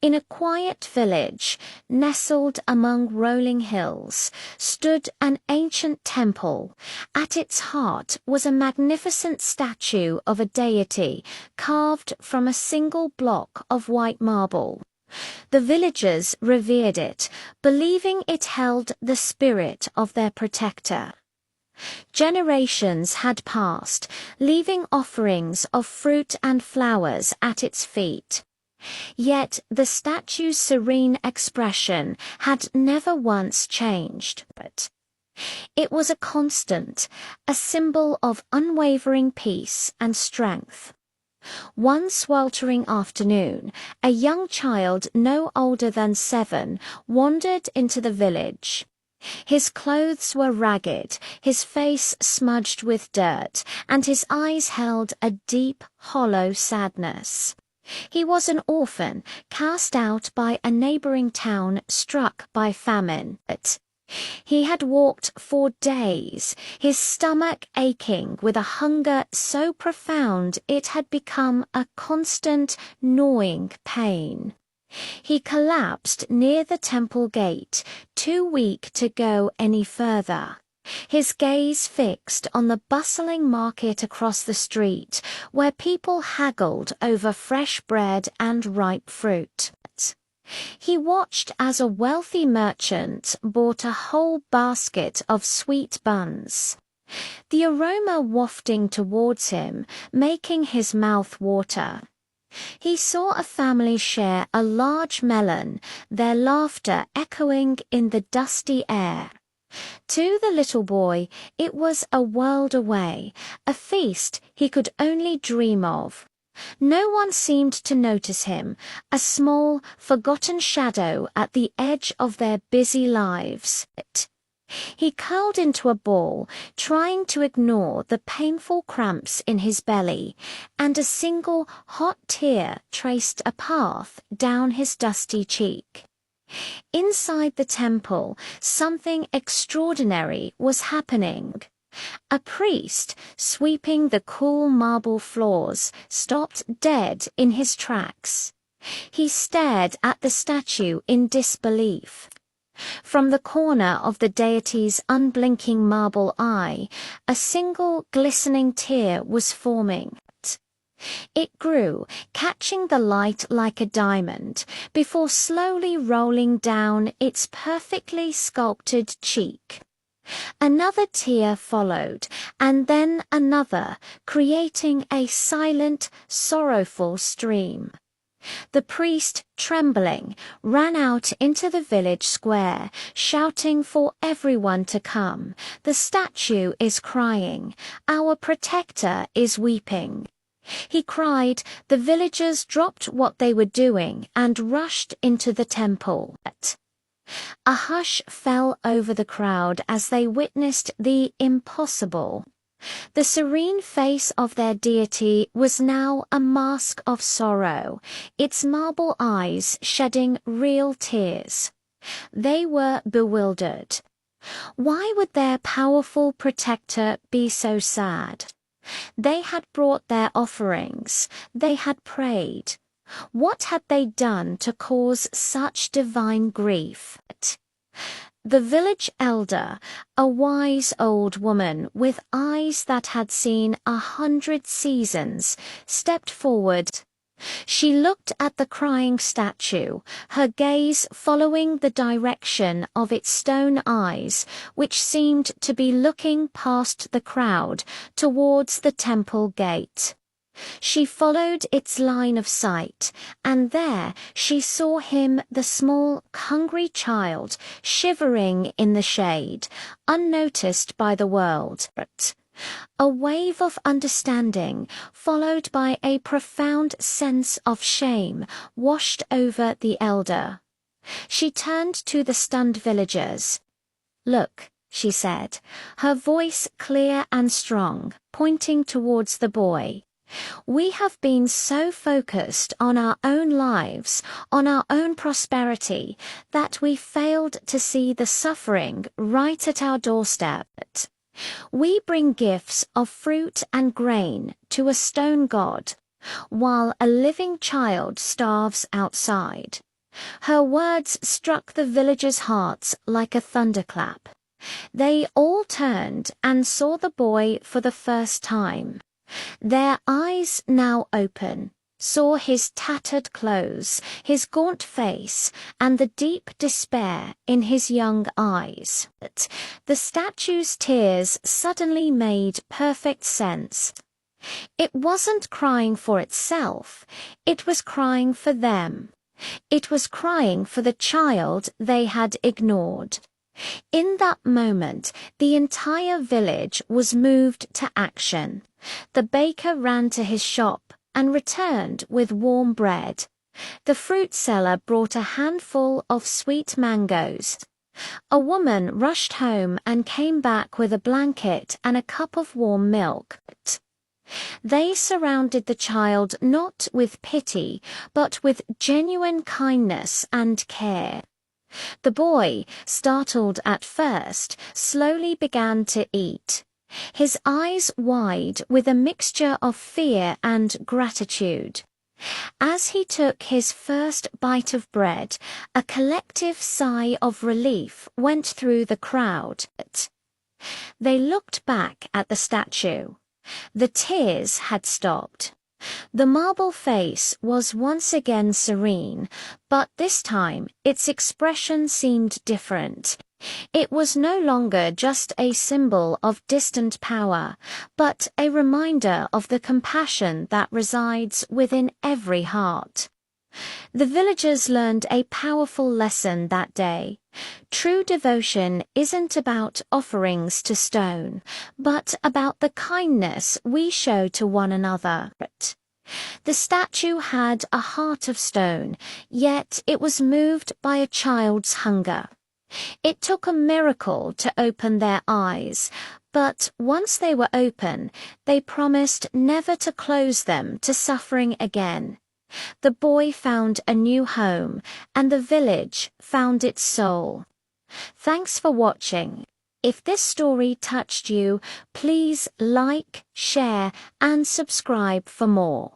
In a quiet village, nestled among rolling hills, stood an ancient temple. At its heart was a magnificent statue of a deity carved from a single block of white marble. The villagers revered it, believing it held the spirit of their protector. Generations had passed, leaving offerings of fruit and flowers at its feet. Yet the statue's serene expression had never once changed. It was a constant, a symbol of unwavering peace and strength. One sweltering afternoon, a young child no older than 7 wandered into the village. His clothes were ragged, his face smudged with dirt, and his eyes held a deep, hollow sadness. He was an orphan, cast out by a neighboring town struck by famine. He had walked for days, his stomach aching with a hunger so profound it had become a constant, gnawing pain. He collapsed near the temple gate, too weak to go any further. His gaze fixed on the bustling market across the street, where people haggled over fresh bread and ripe fruit. He watched as a wealthy merchant bought a whole basket of sweet buns. The aroma wafting towards him, making his mouth water. He saw a family share a large melon, their laughter echoing in the dusty air. To the little boy, it was a world away, a feast he could only dream of. No one seemed to notice him, a small, forgotten shadow at the edge of their busy lives. He curled into a ball, trying to ignore the painful cramps in his belly, and a single hot tear traced a path down his dusty cheek. Inside the temple, something extraordinary was happening. A priest, sweeping the cool marble floors, stopped dead in his tracks. He stared at the statue in disbelief. From the corner of the deity's unblinking marble eye, a single glistening tear was forming. It grew, catching the light like a diamond, before slowly rolling down its perfectly sculpted cheek. Another tear followed, and then another, creating a silent, sorrowful stream. The priest, trembling, ran out into the village square, shouting for everyone to come. "The statue is crying. Our protector is weeping." He cried, the villagers dropped what they were doing and rushed into the temple. A hush fell over the crowd as they witnessed the impossible. The serene face of their deity was now a mask of sorrow, its marble eyes shedding real tears. They were bewildered. Why would their powerful protector be so sad? They had brought their offerings, they had prayed. What had they done to cause such divine grief? The village elder, a wise old woman with eyes that had seen 100 seasons, stepped forward. She looked at the crying statue, her gaze following the direction of its stone eyes, which seemed to be looking past the crowd towards the temple gate. She followed its line of sight, and there she saw him, the small, hungry child, shivering in the shade, unnoticed by the world. A wave of understanding, followed by a profound sense of shame, washed over the elder. She turned to the stunned villagers. "Look," she said, her voice clear and strong, pointing towards the boy. "We have been so focused on our own lives, on our own prosperity, that we failed to see the suffering right at our doorstep. We bring gifts of fruit and grain to a stone god. while a living child starves outside. Her words struck the villagers' hearts like a thunderclap. They all turned and saw the boy for the first time. Their eyes now open, saw his tattered clothes, his gaunt face, and the deep despair in his young eyes. The statue's tears suddenly made perfect sense. It wasn't crying for itself, it was crying for them. It was crying for the child they had ignored. In that moment, the entire village was moved to action. The baker ran to his shop and returned with warm bread. The fruit seller brought a handful of sweet mangoes. A woman rushed home and came back with a blanket and a cup of warm milk. They surrounded the child not with pity, but with genuine kindness and care. The boy, startled at first, slowly began to eat, his eyes wide with a mixture of fear and gratitude. As he took his first bite of bread, a collective sigh of relief went through the crowd. They looked back at the statue. The tears had stopped. The marble face was once again serene, but this time its expression seemed different. It was no longer just a symbol of distant power, but a reminder of the compassion that resides within every heart. The villagers learned a powerful lesson that day. True devotion isn't about offerings to stone, but about the kindness we show to one another. The statue had a heart of stone, yet it was moved by a child's hunger. It took a miracle to open their eyes, but once they were open, they promised never to close them to suffering again. The boy found a new home, and the village found its soul. Thanks for watching. If this story touched you, please like, share, and subscribe for more.